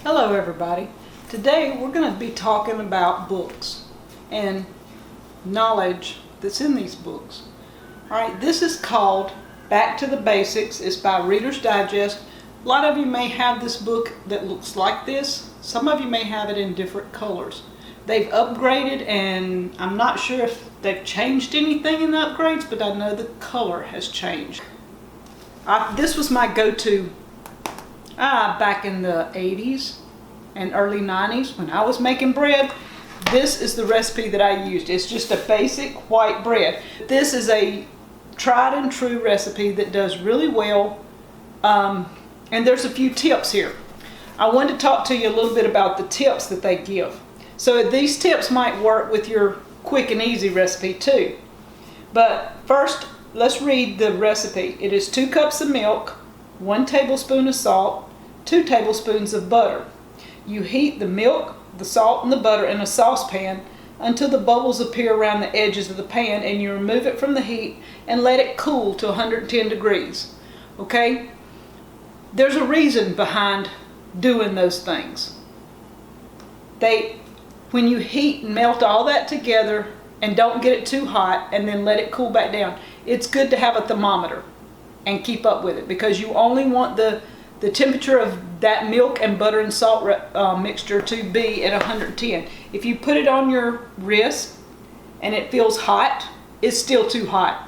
Hello everybody. Today we're going to be talking about books and knowledge that's in these books. Alright, this is called Back to the Basics. It's by Reader's Digest. A lot of you may have this book that looks like this. Some of you may have it in different colors. They've upgraded, and I'm not sure if they've changed anything in the upgrades, but I know the color has changed. This was my go-to back in the 80s and early 90s when I was making bread. This is the recipe that I used. It's just a basic white bread. This is a tried and true recipe that does really well, and there's a few tips here. I wanted to talk to you a little bit about the tips that they give. So these tips might work with your quick and easy recipe too. But first, let's read the recipe. It is 2 cups of milk, 1 tablespoon of salt, 2 tablespoons of butter. You heat the milk, the salt, and the butter in a saucepan until the bubbles appear around the edges of the pan, and you remove it from the heat and let it cool to 110 degrees. Okay? There's a reason behind doing those things. When you heat and melt all that together and don't get it too hot and then let it cool back down, it's good to have a thermometer and keep up with it, because you only want the temperature of that milk and butter and salt mixture to be at 110. If you put it on your wrist and it feels hot, it's still too hot.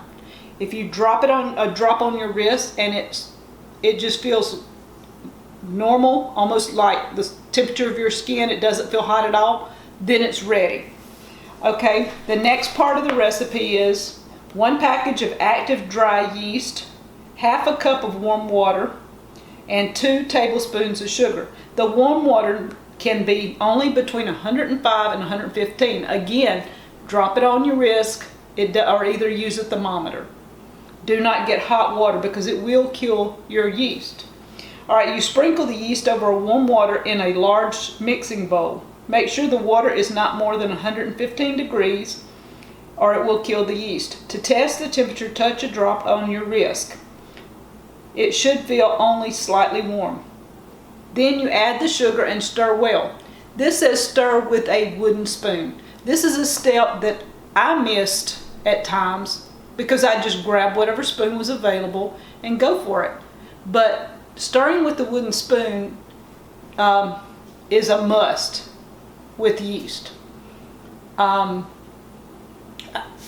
If you drop it on your wrist and it just feels normal, almost like the temperature of your skin, it doesn't feel hot at all, then it's ready. Okay, the next part of the recipe is 1 package of active dry yeast, half a cup of warm water, and 2 tablespoons of sugar. The warm water can be only between 105 and 115. Again, drop it on your wrist or either use a thermometer. Do not get hot water because it will kill your yeast. Alright, you sprinkle the yeast over warm water in a large mixing bowl. Make sure the water is not more than 115 degrees or it will kill the yeast. To test the temperature, touch a drop on your wrist. It should feel only slightly warm. Then you add the sugar and stir well. This says stir with a wooden spoon. This is a step that I missed at times because I just grabbed whatever spoon was available and go for it. But stirring with the wooden spoon is a must with yeast.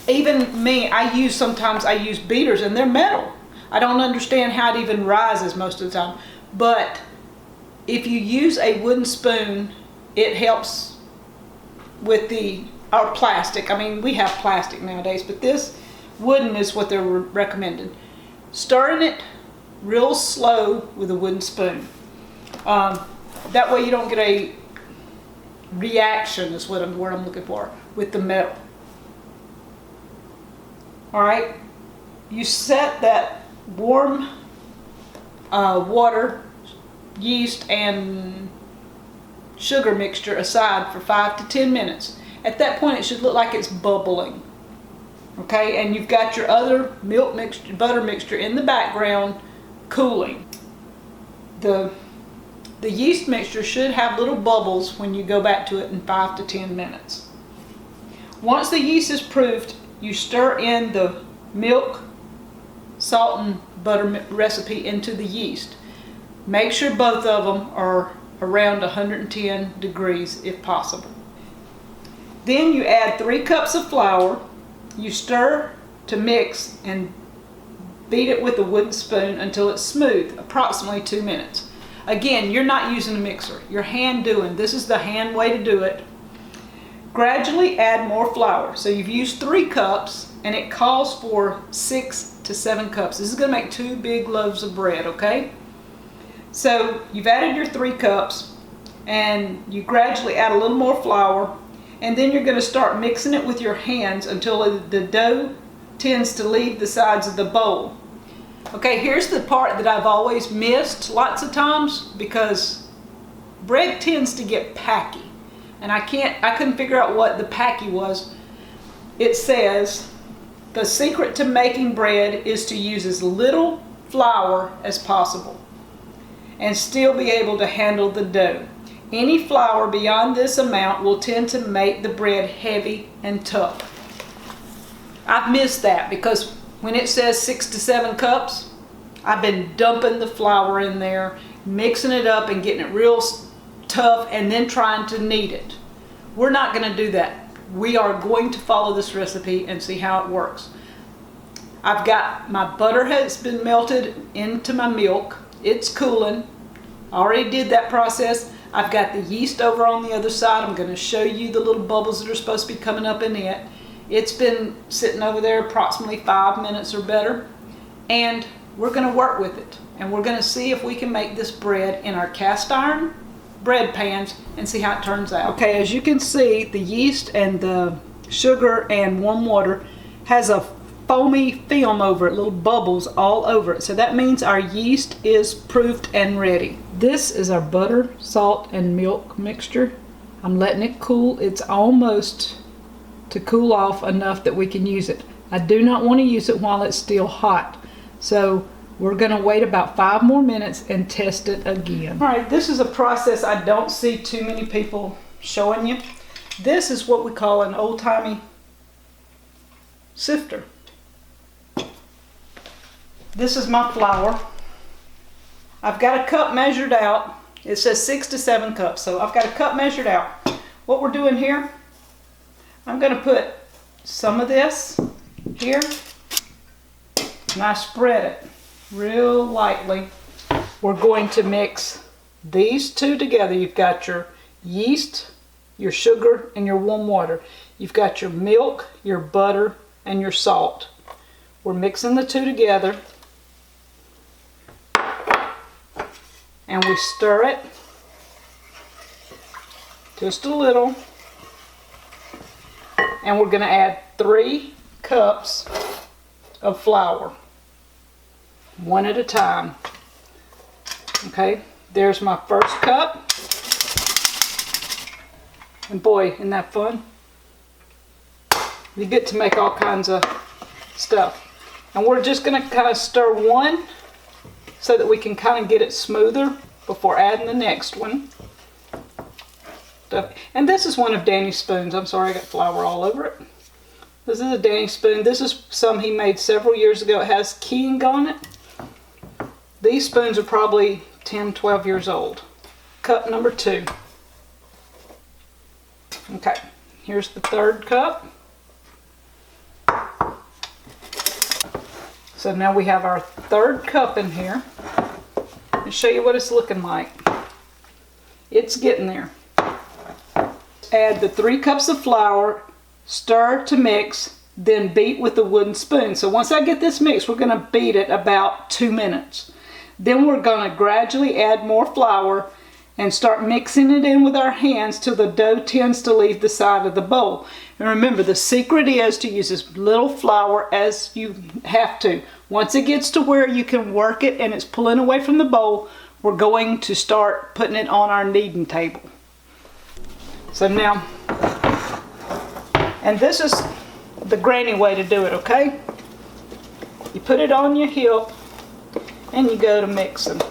Even me, sometimes I use beaters and they're metal. I don't understand how it even rises most of the time. But if you use a wooden spoon, it helps with our plastic. I mean, we have plastic nowadays, but this wooden is what they're recommended. Stirring it real slow with a wooden spoon. That way you don't get a reaction, is what I'm looking for, with the metal. Alright, you set that warm water, yeast, and sugar mixture aside for 5 to 10 minutes. At that point it should look like it's bubbling. Okay, and you've got your other milk mixture, butter mixture in the background cooling. The yeast mixture should have little bubbles when you go back to it in 5 to 10 minutes. Once the yeast is proofed, you stir in the milk, salt, and butter recipe into the yeast. Make sure both of them are around 110 degrees if possible. Then you add 3 cups of flour. You stir to mix and beat it with a wooden spoon until it's smooth, approximately 2 minutes. Again, you're not using a mixer. You're hand doing. This is the hand way to do it. Gradually add more flour. So you've used 3 cups and it calls for 6 to 7 cups. This is going to make 2 big loaves of bread, okay? So you've added your 3 cups and you gradually add a little more flour, and then you're going to start mixing it with your hands until the dough tends to leave the sides of the bowl. Okay, here's the part that I've always missed lots of times because bread tends to get packy. And I couldn't figure out what the packy was. It says the secret to making bread is to use as little flour as possible and still be able to handle the dough. Any flour beyond this amount will tend to make the bread heavy and tough. I've missed that because when it says 6 to 7 cups, I've been dumping the flour in there, mixing it up and getting it real tough and then trying to knead it. We're not going to do that. We are going to follow this recipe and see how it works. I've got my butter has been melted into my milk. It's cooling. I already did that process. I've got the yeast over on the other side. I'm going to show you the little bubbles that are supposed to be coming up in it. It's been sitting over there approximately 5 minutes or better, and we're going to work with it, and we're going to see if we can make this bread in our cast iron bread pans and see how it turns out. Okay, as you can see, the yeast and the sugar and warm water has a foamy film over it, little bubbles all over it. So that means our yeast is proofed and ready. This is our butter, salt, and milk mixture. I'm letting it cool. It's almost to cool off enough that we can use it. I do not want to use it while it's still hot. So we're going to wait about 5 more minutes and test it again. All right, this is a process I don't see too many people showing you. This is what we call an old-timey sifter. This is my flour. I've got a cup measured out. It says 6 to 7 cups, so I've got a cup measured out. What we're doing here, I'm going to put some of this here, and I spread it real lightly. We're going to mix these two together. You've got your yeast, your sugar, and your warm water. You've got your milk, your butter, and your salt. We're mixing the two together, and we stir it just a little, and we're going to add 3 cups of flour, one at a time. Okay, there's my first cup, and boy, isn't that fun? You get to make all kinds of stuff. And we're just going to kind of stir one so that we can kind of get it smoother before adding the next one. And this is one of Danny's spoons. I'm sorry, I got flour all over it. This is a Danny spoon. This is some he made several years ago. It has King on it. These spoons are probably 10, 12 years old. Cup number 2. Okay, here's the 3rd cup. So now we have our 3rd cup in here. I'll show you what it's looking like. It's getting there. Add the 3 cups of flour, stir to mix, then beat with a wooden spoon. So once I get this mixed, we're going to beat it about 2 minutes. Then we're going to gradually add more flour and start mixing it in with our hands till the dough tends to leave the side of the bowl. And remember, the secret is to use as little flour as you have to. Once it gets to where you can work it and it's pulling away from the bowl, we're going to start putting it on our kneading table. So now, and this is the granny way to do it, okay? You put it on your hip and you go to mixing.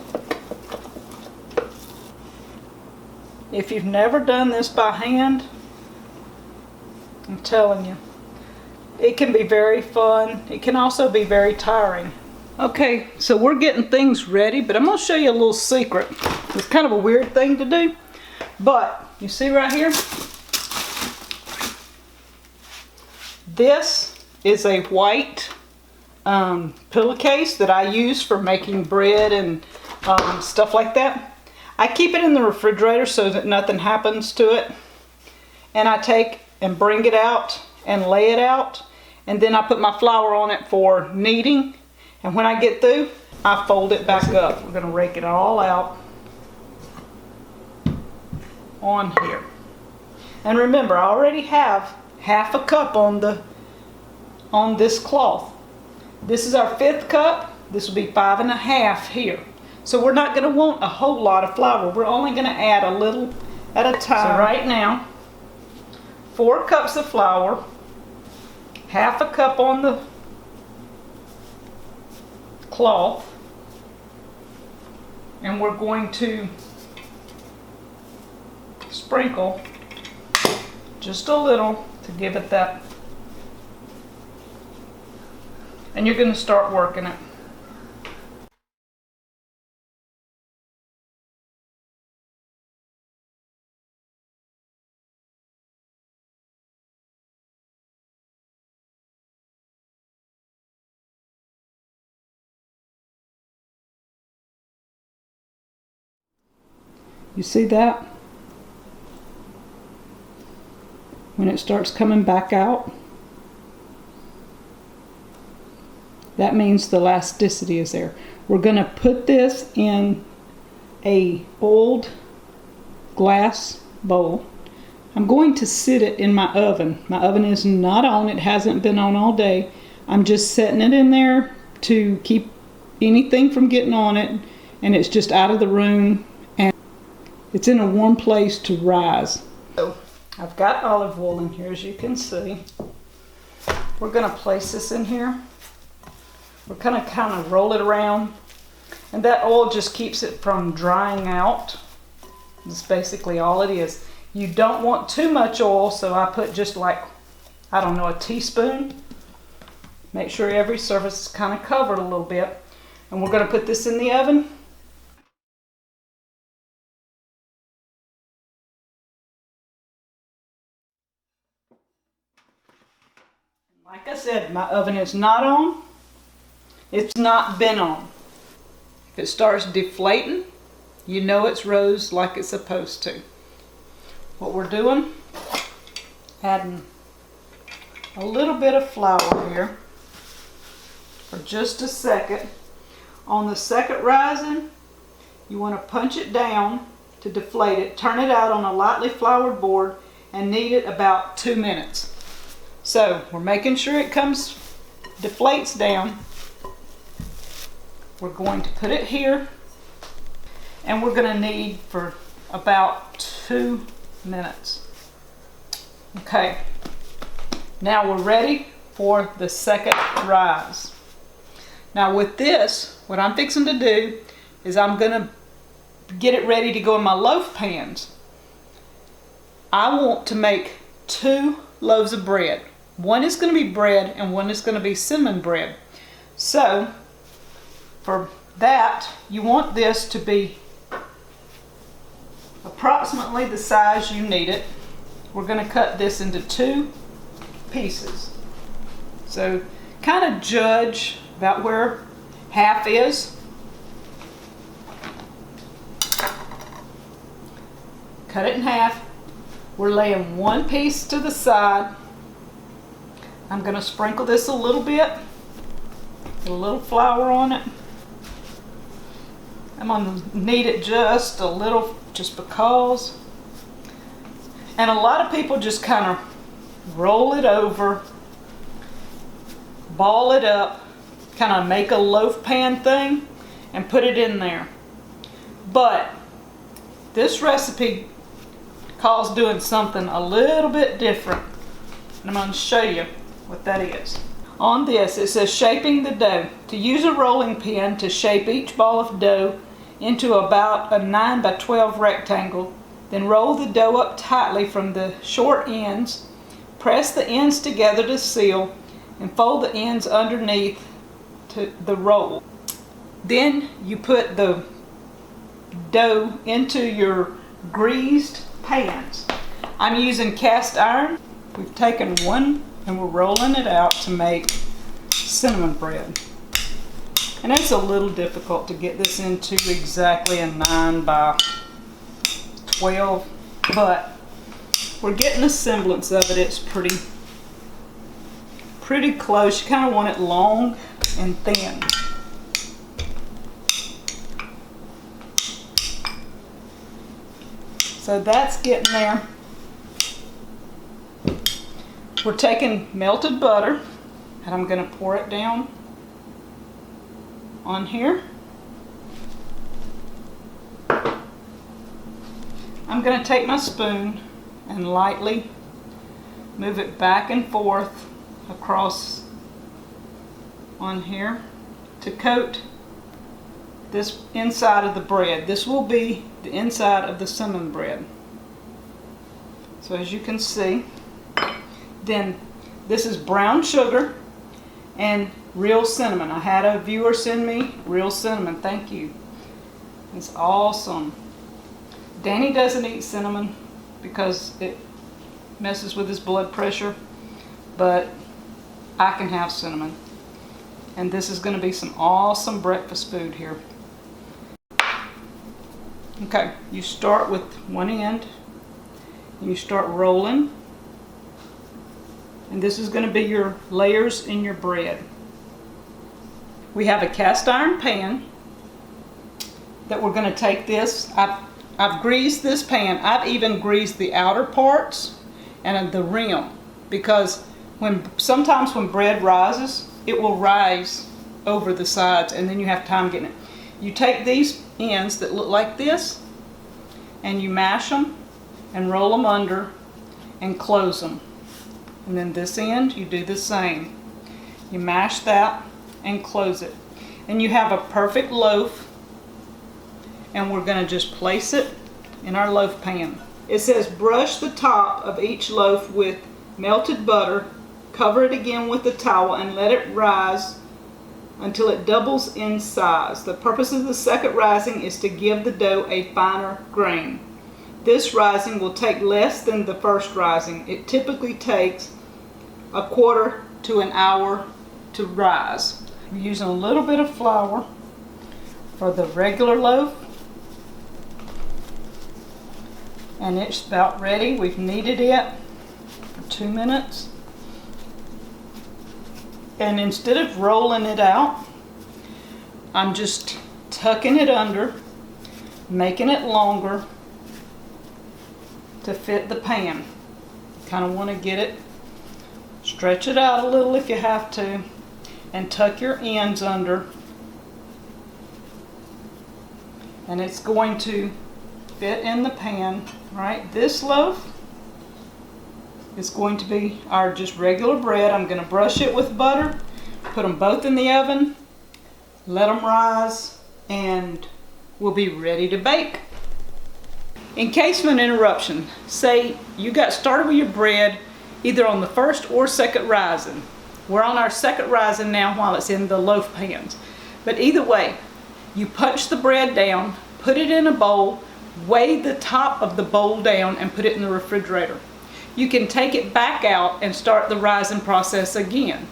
If you've never done this by hand, I'm telling you, it can be very fun. It can also be very tiring. Okay, so we're getting things ready, but I'm going to show you a little secret. It's kind of a weird thing to do, but you see right here? This is a white pillowcase that I use for making bread and stuff like that. I keep it in the refrigerator so that nothing happens to it. And I take and bring it out and lay it out. And then I put my flour on it for kneading. And when I get through, I fold it back up. We're going to rake it all out on here. And remember, I already have half a cup on this cloth. This is our 5th cup. This will be 5.5 here. So we're not going to want a whole lot of flour. We're only going to add a little at a time. So right now, 4 cups of flour, half a cup on the cloth, and we're going to sprinkle just a little to give it that. And you're going to start working it. You see that? When it starts coming back out, that means the elasticity is there. We're going to put this in a oiled glass bowl. I'm going to sit it in my oven. My oven is not on. It hasn't been on all day. I'm just setting it in there to keep anything from getting on it, and it's just out of the room. It's in a warm place to rise. So I've got olive oil in here, as you can see. We're going to place this in here. We're going to kind of roll it around, and that oil just keeps it from drying out. That's basically all it is. You don't want too much oil, so I put just like, I don't know, a teaspoon. Make sure every surface is kind of covered a little bit. And we're going to put this in the oven. Like I said, my oven is not on. It's not been on. If it starts deflating, you know it's rose like it's supposed to. What we're doing, adding a little bit of flour here for just a second. On the second rising, you want to punch it down to deflate it. Turn it out on a lightly floured board and knead it about 2 minutes. So we're making sure it deflates down. We're going to put it here, and we're going to knead for about 2 minutes. Okay, now we're ready for the second rise. Now with this, what I'm fixing to do is I'm going to get it ready to go in my loaf pans. I want to make 2 loaves of bread. One is going to be bread and one is going to be cinnamon bread. So for that, you want this to be approximately the size you need it. We're going to cut this into 2 pieces. So kind of judge about where half is. Cut it in half. We're laying 1 piece to the side. I'm going to sprinkle this a little bit, put a little flour on it. I'm going to knead it just a little, just because. And a lot of people just kind of roll it over, ball it up, kind of make a loaf pan thing and put it in there. But this recipe calls doing something a little bit different. And I'm going to show you what that is. On this, it says shaping the dough. To use a rolling pin to shape each ball of dough into about a 9 by 12 rectangle, then roll the dough up tightly from the short ends, press the ends together to seal, and fold the ends underneath to the roll. Then you put the dough into your greased pans. I'm using cast iron. We've taken one and we're rolling it out to make cinnamon bread. And it's a little difficult to get this into exactly a 9 by 12, but we're getting a semblance of it. It's pretty close. You kind of want it long and thin. So that's getting there. We're taking melted butter and I'm going to pour it down on here. I'm going to take my spoon and lightly move it back and forth across on here to coat this inside of the bread. This will be the inside of the cinnamon bread. So as you can see, then this is brown sugar and real cinnamon. I had a viewer send me real cinnamon. Thank you. It's awesome. Danny doesn't eat cinnamon because it messes with his blood pressure, but I can have cinnamon. And this is going to be some awesome breakfast food here. Okay, you start with one end, and you start rolling. And this is going to be your layers in your bread. We have a cast iron pan that we're going to take this. I've greased this pan. I've even greased the outer parts and the rim, because sometimes when bread rises, it will rise over the sides, and then you have time getting it. You take these ends that look like this, and you mash them and roll them under and close them. And then this end, you do the same. You mash that and close it. And you have a perfect loaf, and we're going to just place it in our loaf pan. It says brush the top of each loaf with melted butter, cover it again with a towel, and let it rise until it doubles in size. The purpose of the second rising is to give the dough a finer grain. This rising will take less than the first rising. It typically takes a quarter to an hour to rise. We're using a little bit of flour for the regular loaf, and it's about ready. We've kneaded it for 2 minutes. And instead of rolling it out, I'm just tucking it under, making it longer to fit the pan. Kind of want to get it, stretch it out a little if you have to, and tuck your ends under. And it's going to fit in the pan, right? This loaf is going to be our just regular bread. I'm going to brush it with butter, put them both in the oven, let them rise, and we'll be ready to bake. In case of an interruption, say you got started with your bread either on the first or second rising. We're on our second rising now while it's in the loaf pans. But either way, you punch the bread down, put it in a bowl, weigh the top of the bowl down, and put it in the refrigerator. You can take it back out and start the rising process again.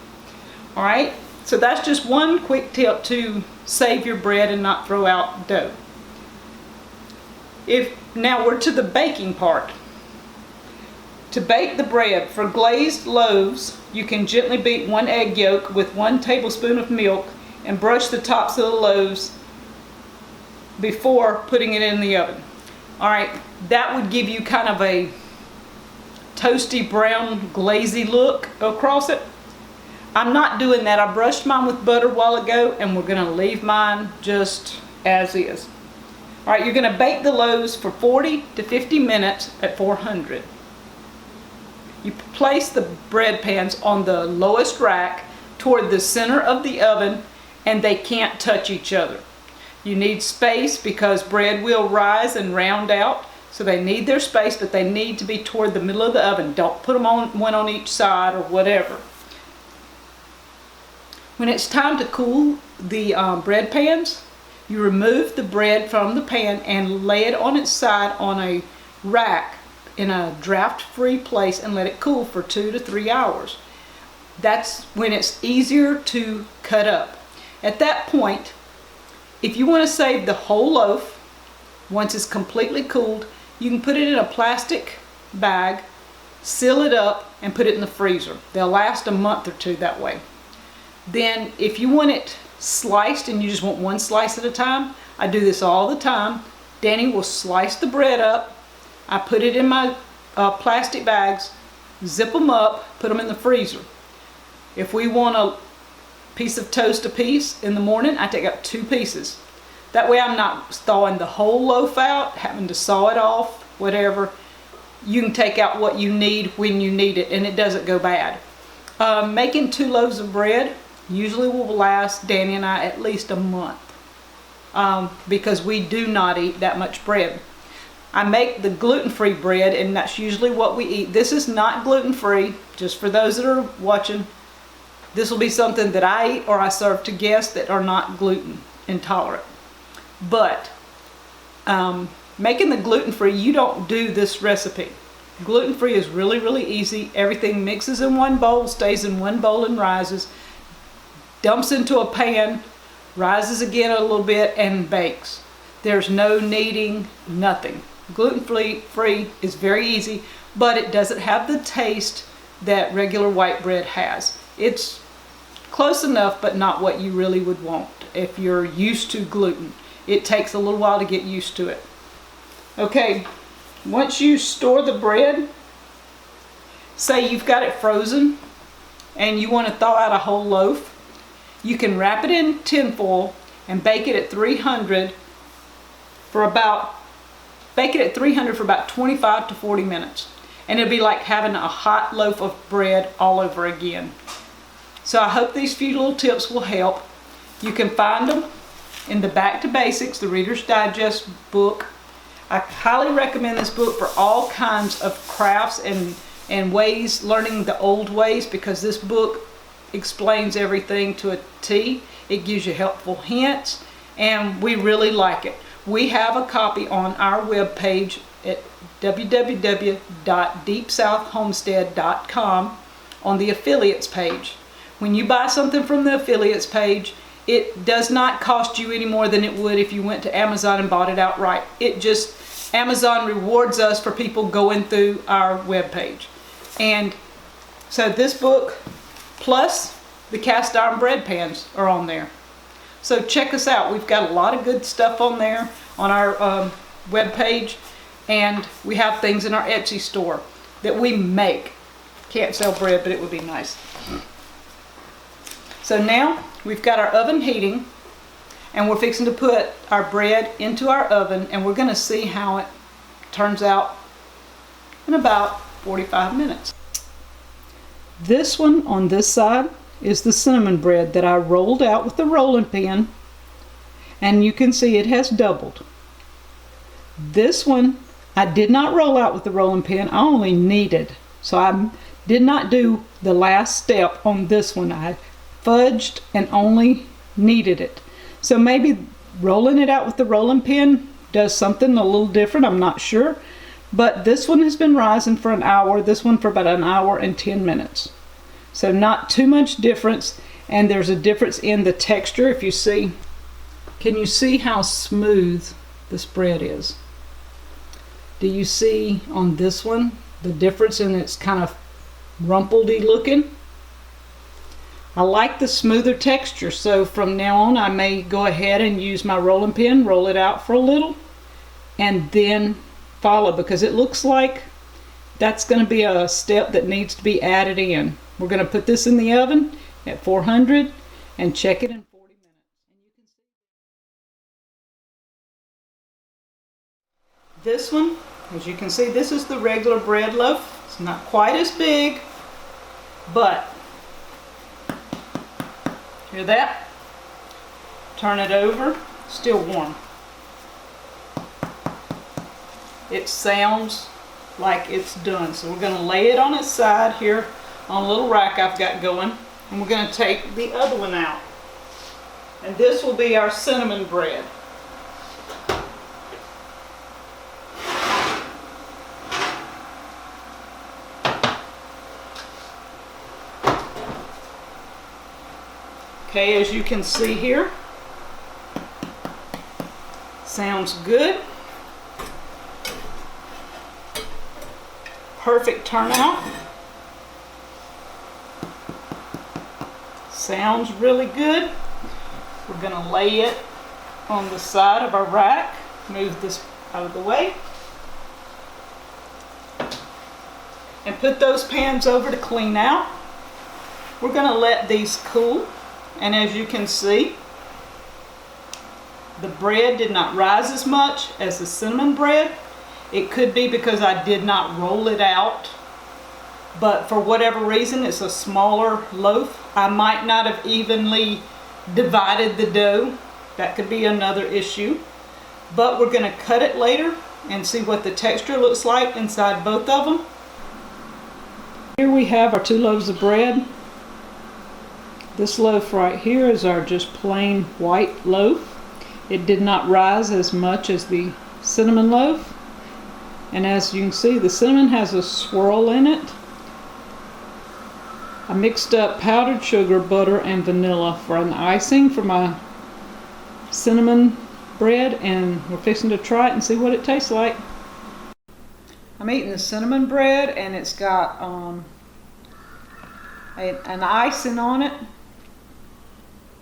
All right, so that's just one quick tip to save your bread and not throw out dough. Now we're to the baking part. To bake the bread, for glazed loaves, you can gently beat 1 egg yolk with 1 tablespoon of milk and brush the tops of the loaves before putting it in the oven. All right, that would give you kind of a toasty brown glazy look across it. I'm not doing that. I brushed mine with butter a while ago, and we're going to leave mine just as is. All right, you're going to bake the loaves for 40 to 50 minutes at 400. You place the bread pans on the lowest rack toward the center of the oven, and they can't touch each other. You need space because bread will rise and round out. So they need their space, but they need to be toward the middle of the oven. Don't put them on one on each side or whatever. When it's time to cool the bread pans, you remove the bread from the pan and lay it on its side on a rack in a draft-free place and let it cool for 2 to 3 hours. That's when it's easier to cut up. At that point, if you want to save the whole loaf, once it's completely cooled, you can put it in a plastic bag, seal it up, and put it in the freezer. They'll last a month or 2 that way. Then if you want it sliced and you just want 1 slice at a time, I do this all the time. Danny will slice the bread up. I put it in my plastic bags, zip them up, put them in the freezer. If we want a piece of toast apiece in the morning, I take out 2 pieces. That way I'm not thawing the whole loaf out, having to saw it off, whatever. You can take out what you need when you need it, and it doesn't go bad. Making 2 loaves of bread usually will last Danny and I at least a month because we do not eat that much bread. I make the gluten-free bread, and that's usually what we eat. This is not gluten-free, just for those that are watching. This will be something that I eat or I serve to guests that are not gluten intolerant. But making the gluten-free, you don't do this recipe. Gluten-free is really, really easy. Everything mixes in one bowl, stays in one bowl and rises. Dumps into a pan, rises again a little bit, and bakes. There's no kneading, nothing. Gluten-free is very easy, but it doesn't have the taste that regular white bread has. It's close enough, but not what you really would want if you're used to gluten. It takes a little while to get used to it. Okay, once you store the bread, say you've got it frozen and you want to thaw out a whole loaf, you can wrap it in tin foil and bake it at 300 for about 25 to 40 minutes. And it'll be like having a hot loaf of bread all over again. So I hope these few little tips will help. You can find them in the Back to Basics, the Reader's Digest book. I highly recommend this book for all kinds of crafts and ways, learning the old ways, because this book explains everything to a T. It gives you helpful hints, and we really like it. We have a copy on our webpage at www.deepsouthhomestead.com on the affiliates page. When you buy something from the affiliates page, it does not cost you any more than it would if you went to Amazon and bought it outright. Amazon rewards us for people going through our webpage. And so this book, plus the cast iron bread pans, are on there. So check us out. We've got a lot of good stuff on there on our webpage, and we have things in our Etsy store that we make. Can't sell bread, but it would be nice. So now we've got our oven heating, and we're fixing to put our bread into our oven, and we're going to see how it turns out in about 45 minutes. This one on this side is the cinnamon bread that I rolled out with the rolling pin, and you can see it has doubled. This one I did not roll out with the rolling pin, I only kneaded. So I did not do the last step on this one. I fudged and only kneaded it. So maybe rolling it out with the rolling pin does something a little different, I'm not sure. But this one has been rising for an hour, this one for about an hour and 10 minutes. So not too much difference, and there's a difference in the texture. If you see, can you see how smooth this bread is? Do you see on this one the difference in its kind of rumpledy looking? I like the smoother texture, so from now on I may go ahead and use my rolling pin, roll it out for a little, and then follow, because it looks like that's going to be a step that needs to be added in. We're going to put this in the oven at 400 and check it in 40 minutes. And you can see this one, as you can see, this is the regular bread loaf. It's not quite as big, but hear that? Turn it over, still warm. It sounds like it's done. So we're going to lay it on its side here on a little rack I've got going, and we're going to take the other one out. And this will be our cinnamon bread. Okay, as you can see here, sounds good. Perfect turnout. Sounds really good. We're going to lay it on the side of our rack. Move this out of the way. And put those pans over to clean out. We're going to let these cool. And as you can see, the bread did not rise as much as the cinnamon bread. It could be because I did not roll it out, but for whatever reason it's a smaller loaf. I might not have evenly divided the dough. That could be another issue. But we're going to cut it later and see what the texture looks like inside both of them. Here we have our 2 loaves of bread. This loaf right here is our just plain white loaf. It did not rise as much as the cinnamon loaf. And as you can see, the cinnamon has a swirl in it. I mixed up powdered sugar, butter, and vanilla for an icing for my cinnamon bread, and we're fixing to try it and see what it tastes like. I'm eating the cinnamon bread, and it's got an icing on it.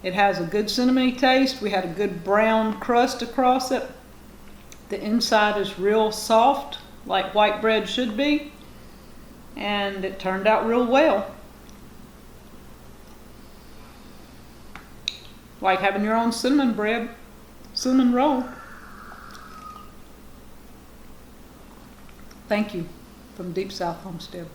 It has a good cinnamony taste. We had a good brown crust across it. The inside is real soft, like white bread should be, and it turned out real well. Like having your own cinnamon bread, cinnamon roll. Thank you from Deep South Homestead.